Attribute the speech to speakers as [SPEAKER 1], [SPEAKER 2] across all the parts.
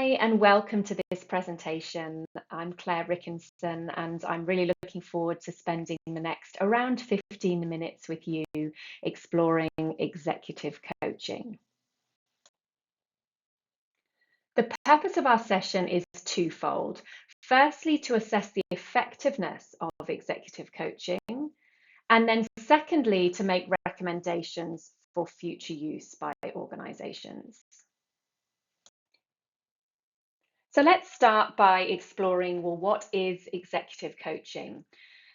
[SPEAKER 1] Hi, and welcome to this presentation. I'm Claire Rickinson, and I'm really looking forward to spending the next around 15 minutes with you exploring executive coaching. The purpose of our session is twofold. Firstly, to assess the effectiveness of executive coaching, and then secondly, to make recommendations for future use by organizations. So let's start by exploring, well, what is executive coaching?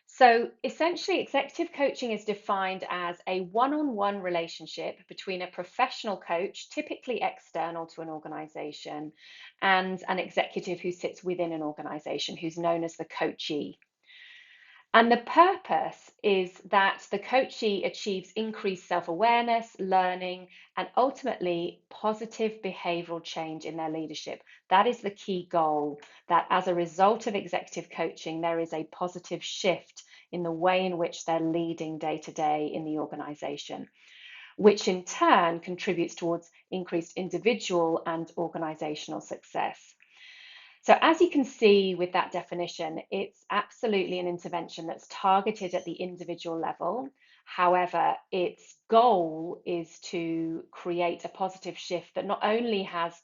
[SPEAKER 1] So essentially, executive coaching is defined as a one-on-one relationship between a professional coach, typically external to an organization, and an executive who sits within an organization, who's known as the coachee. And the purpose is that the coachee achieves increased self-awareness, learning, and ultimately positive behavioral change in their leadership. That is the key goal, that as a result of executive coaching, there is a positive shift in the way in which they're leading day to day in the organization, which in turn contributes towards increased individual and organizational success. So as you can see with that definition, it's absolutely an intervention that's targeted at the individual level. However, its goal is to create a positive shift that not only has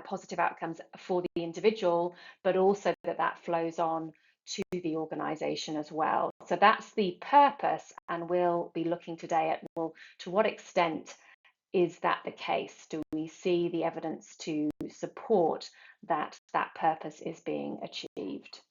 [SPEAKER 1] positive outcomes for the individual, but also that flows on to the organization as well. So that's the purpose, and we'll be looking today at, well, to what extent is that the case? Do we see the evidence to support that purpose is being achieved?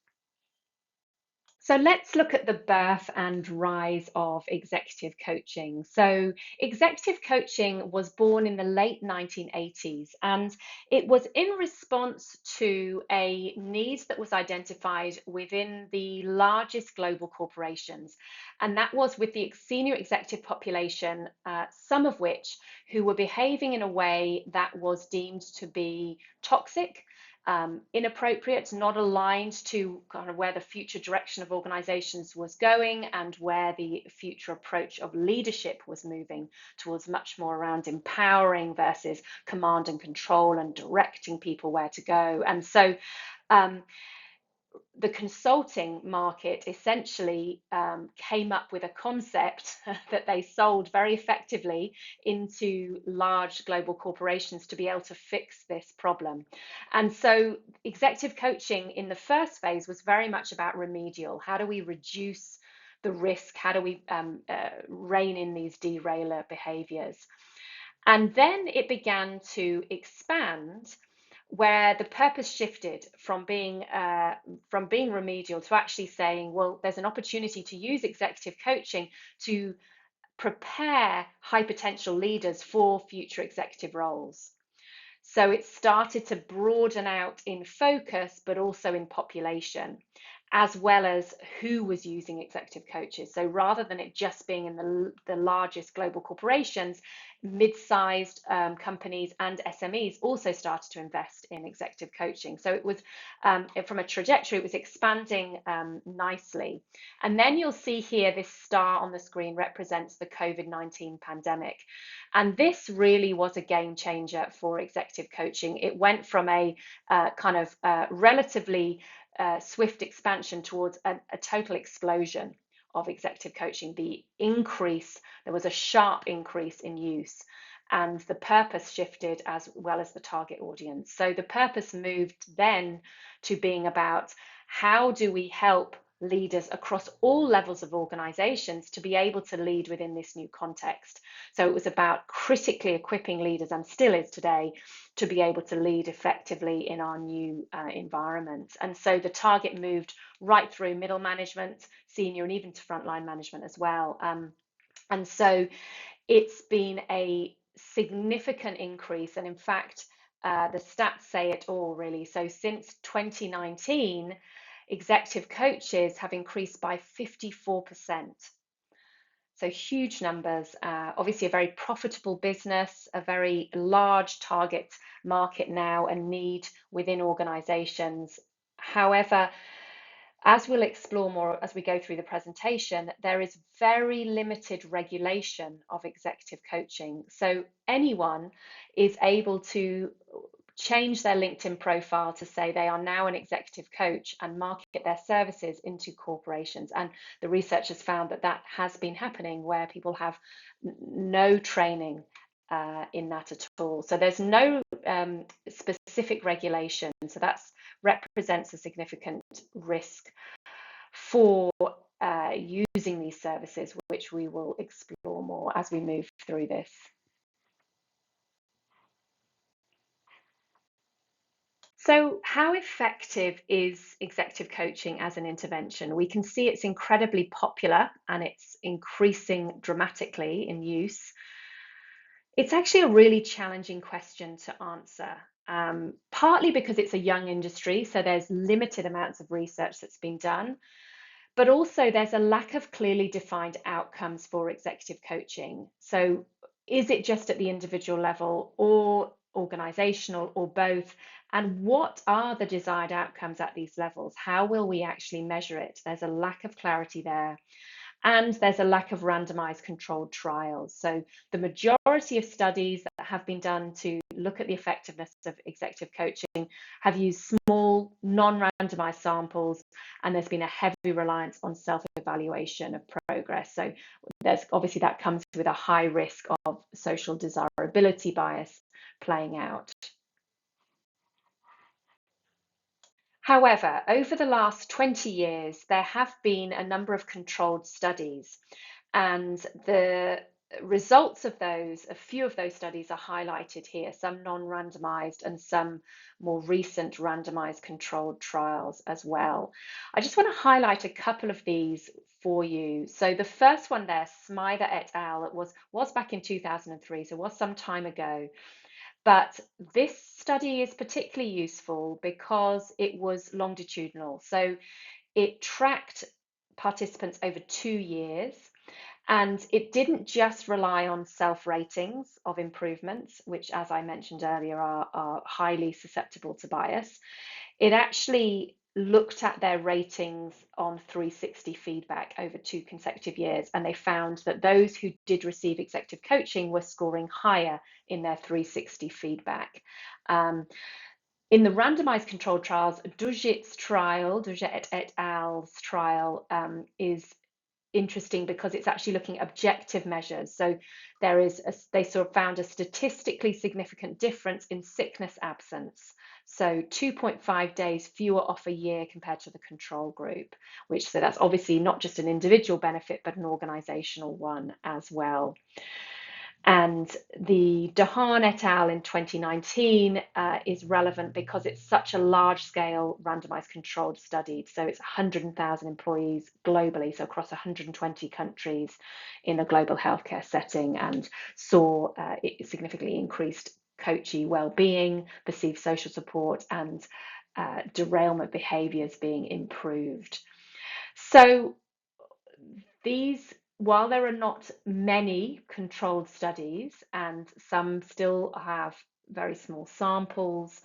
[SPEAKER 1] So let's look at the birth and rise of executive coaching. So executive coaching was born in the late 1980s, and it was in response to a need that was identified within the largest global corporations. And that was with the senior executive population, some of which who were behaving in a way that was deemed to be toxic, inappropriate, not aligned to kind of where the future direction of organizations was going and where the future approach of leadership was moving towards, much more around empowering versus command and control and directing people where to go. And so the consulting market essentially came up with a concept that they sold very effectively into large global corporations to be able to fix this problem. And so executive coaching in the first phase was very much about remedial. How do we reduce the risk? How do we rein in these derailer behaviors? And then it began to expand, where the purpose shifted from being remedial to actually saying, well, there's an opportunity to use executive coaching to prepare high potential leaders for future executive roles. So it started to broaden out in focus, but also in population, as well as who was using executive coaches. So rather than it just being in the largest global corporations, mid-sized companies and SMEs also started to invest in executive coaching. So it was, from a trajectory, it was expanding nicely. And then you'll see here this star on the screen represents the COVID-19 pandemic. And this really was a game changer for executive coaching. It went from a relatively swift expansion towards a total explosion of executive coaching. There was a sharp increase in use, and the purpose shifted as well as the target audience. So the purpose moved then to being about, how do we help leaders across all levels of organizations to be able to lead within this new context? So it was about critically equipping leaders, and still is today, to be able to lead effectively in our new environment. And so the target moved right through middle management, senior, and even to frontline management as well. And so it's been a significant increase. And in fact, the stats say it all, really. So since 2019, executive coaches have increased by 54%. So huge numbers, obviously a very profitable business, a very large target market now, and need within organizations. However, as we'll explore more as we go through the presentation, there is very limited regulation of executive coaching. So anyone is able to change their LinkedIn profile to say they are now an executive coach and market their services into corporations. And the research has found that that has been happening where people have no training in that at all. So there's no specific regulation. So that represents a significant risk for using these services, which we will explore more as we move through this. So, how effective is executive coaching as an intervention? We can see it's incredibly popular and it's increasing dramatically in use. It's actually a really challenging question to answer, partly because it's a young industry, so there's limited amounts of research that's been done, but also there's a lack of clearly defined outcomes for executive coaching. So, is it just at the individual level or organizational or both? And what are the desired outcomes at these levels? How will we actually measure it? There's a lack of clarity there. And there's a lack of randomized controlled trials. So the majority of studies that have been done to look at the effectiveness of executive coaching have used small, non-randomized samples, and there's been a heavy reliance on self-evaluation of progress. So there's obviously that comes with a high risk of social desirability bias playing out. However, over the last 20 years, there have been a number of controlled studies, and the results of those, a few of those studies are highlighted here, some non-randomized and some more recent randomized controlled trials as well. I just want to highlight a couple of these for you. So the first one there, Smither et al., it was back in 2003, so it was some time ago. But this study is particularly useful because it was longitudinal. So it tracked participants over 2 years, and it didn't just rely on self ratings of improvements, which, as I mentioned earlier, are highly susceptible to bias. It actually looked at their ratings on 360 feedback over 2 consecutive years, and they found that those who did receive executive coaching were scoring higher in their 360 feedback. In the randomized controlled trials, Duget et al.'s trial is interesting because it's actually looking at objective measures. So they sort of found a statistically significant difference in sickness absence. So 2.5 days fewer off a year compared to the control group, so that's obviously not just an individual benefit, but an organizational one as well. And the Dehaan et al. In 2019 is relevant because it's such a large-scale randomized controlled study. So it's 100,000 employees globally, so across 120 countries in a global healthcare setting, and saw it significantly increased coachee well-being, perceived social support, and derailment behaviors being improved. So while there are not many controlled studies, and some still have very small samples,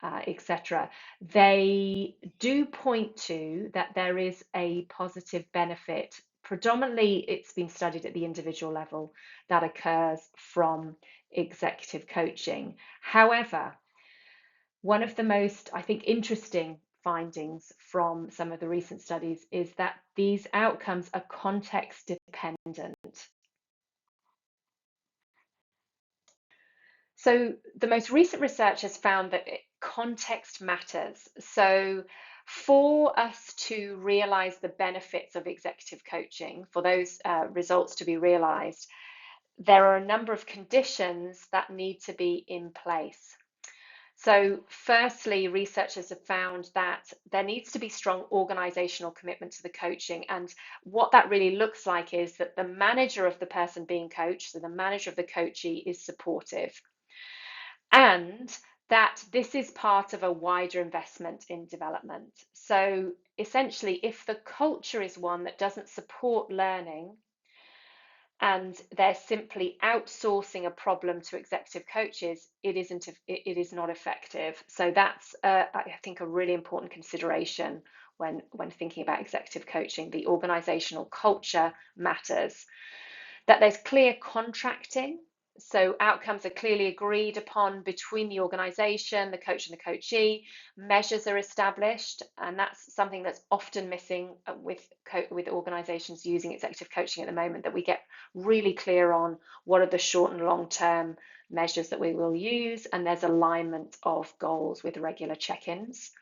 [SPEAKER 1] etc., they do point to that there is a positive benefit. Predominantly, it's been studied at the individual level that occurs from executive coaching. However, one of the most, I think, interesting findings from some of the recent studies is that these outcomes are context dependent. So the most recent research has found that context matters. So for us to realize the benefits of executive coaching, for those results to be realized, there are a number of conditions that need to be in place. So firstly, researchers have found that there needs to be strong organizational commitment to the coaching. And what that really looks like is that the manager of the person being coached, so the manager of the coachee, is supportive. And that this is part of a wider investment in development. So essentially, if the culture is one that doesn't support learning, and they're simply outsourcing a problem to executive coaches, it is not effective. So that's I think a really important consideration when thinking about executive coaching. The organizational culture matters, that there's clear contracting. So outcomes are clearly agreed upon between the organization, the coach and the coachee. Measures are established, and that's something that's often missing with organizations using executive coaching at the moment, that we get really clear on what are the short and long term measures that we will use, and there's alignment of goals with regular check-ins.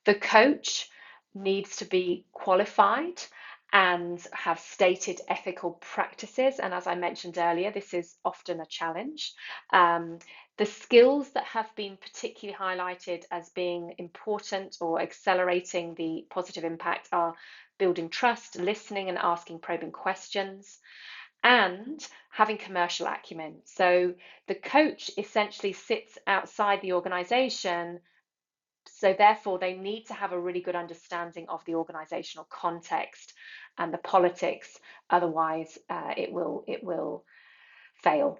[SPEAKER 1] The coach needs to be qualified and have stated ethical practices. And as I mentioned earlier, this is often a challenge. Um, the skills that have been particularly highlighted as being important or accelerating the positive impact are building trust, listening and asking probing questions, and having commercial acumen. So the coach essentially sits outside the organization, so therefore they need to have a really good understanding of the organizational context and the politics. Otherwise, it will fail.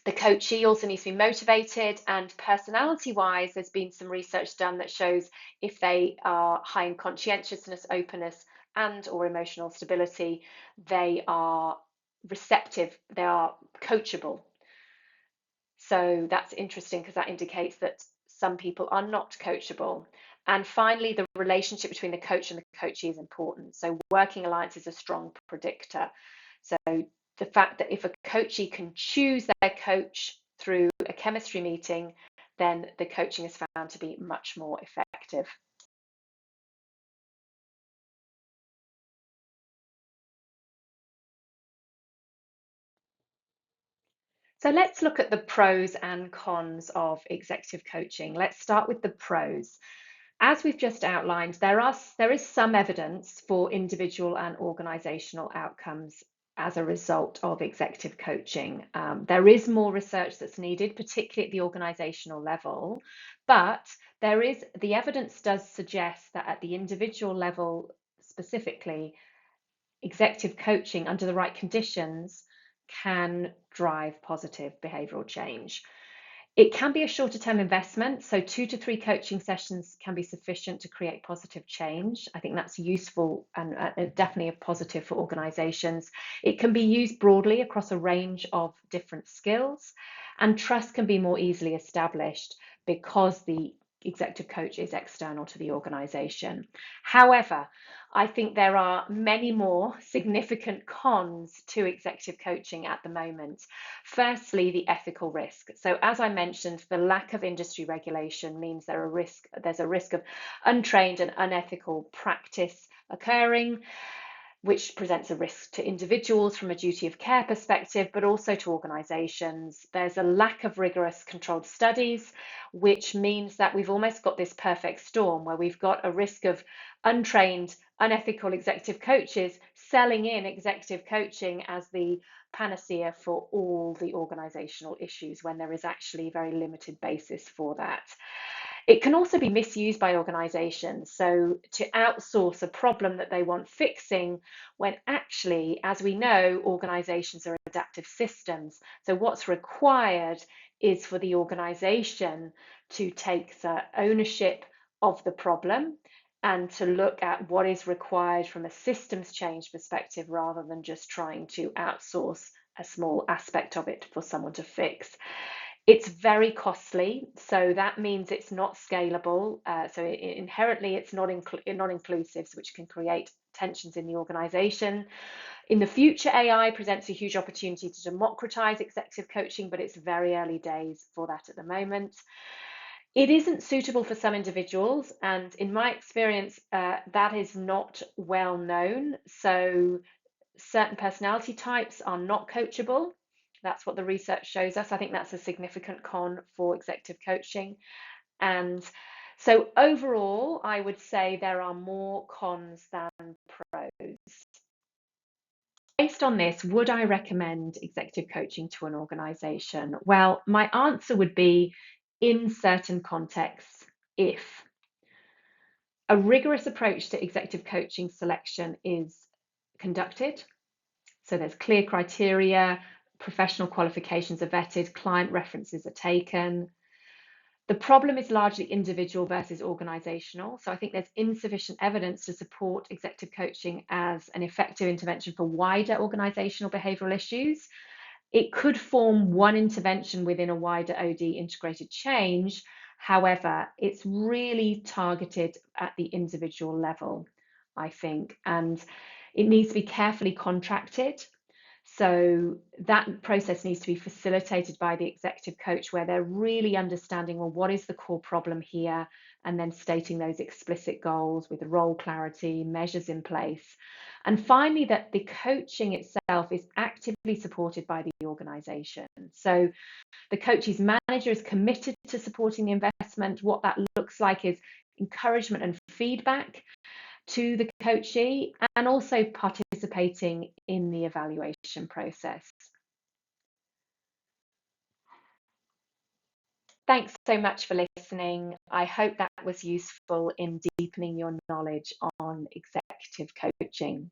[SPEAKER 1] The coachee also needs to be motivated, and personality wise, there's been some research done that shows if they are high in conscientiousness, openness, and or emotional stability, they are receptive, they are coachable. So that's interesting because that indicates that some people are not coachable. And finally, the relationship between the coach and the coachee is important. So working alliance is a strong predictor. So the fact that if a coachee can choose their coach through a chemistry meeting, then the coaching is found to be much more effective. So let's look at the pros and cons of executive coaching. Let's start with the pros. As we've just outlined, there is some evidence for individual and organizational outcomes as a result of executive coaching. There is more research that's needed, particularly at the organizational level, but the evidence does suggest that at the individual level specifically, executive coaching under the right conditions can drive positive behavioral change. It can be a shorter term investment, so 2 to 3 coaching sessions can be sufficient to create positive change. I think that's useful and definitely a positive for organizations. It can be used broadly across a range of different skills, and trust can be more easily established because the executive coach is external to the organization. However, I think there are many more significant cons to executive coaching at the moment. Firstly, the ethical risk. So as I mentioned, the lack of industry regulation means there's a risk of untrained and unethical practice occurring, which presents a risk to individuals from a duty of care perspective, but also to organizations. There's a lack of rigorous controlled studies, which means that we've almost got this perfect storm where we've got a risk of untrained, unethical executive coaches selling in executive coaching as the panacea for all the organizational issues when there is actually very limited basis for that. It can also be misused by organizations. So to outsource a problem that they want fixing, when actually, as we know, organizations are adaptive systems. So what's required is for the organization to take the ownership of the problem and to look at what is required from a systems change perspective rather than just trying to outsource a small aspect of it for someone to fix. It's very costly, so that means it's not scalable. Inherently, it's not inclusive, which can create tensions in the organization. In the future, AI presents a huge opportunity to democratize executive coaching, but it's very early days for that at the moment. It isn't suitable for some individuals, and in my experience, that is not well known. So certain personality types are not coachable. That's what the research shows us. I think that's a significant con for executive coaching. And so overall, I would say there are more cons than pros. Based on this, would I recommend executive coaching to an organization? Well, my answer would be in certain contexts, if a rigorous approach to executive coaching selection is conducted. So there's clear criteria, professional qualifications are vetted, client references are taken. The problem is largely individual versus organizational. So I think there's insufficient evidence to support executive coaching as an effective intervention for wider organizational behavioral issues. It could form one intervention within a wider OD integrated change. However, it's really targeted at the individual level, I think, and it needs to be carefully contracted. So that process needs to be facilitated by the executive coach, where they're really understanding, well, what is the core problem here? And then stating those explicit goals with role clarity, measures in place. And finally, that the coaching itself is actively supported by the organization. So the coach's manager is committed to supporting the investment. What that looks like is encouragement and feedback to the coachee, and also participating in the evaluation process. Thanks so much for listening. I hope that was useful in deepening your knowledge on executive coaching.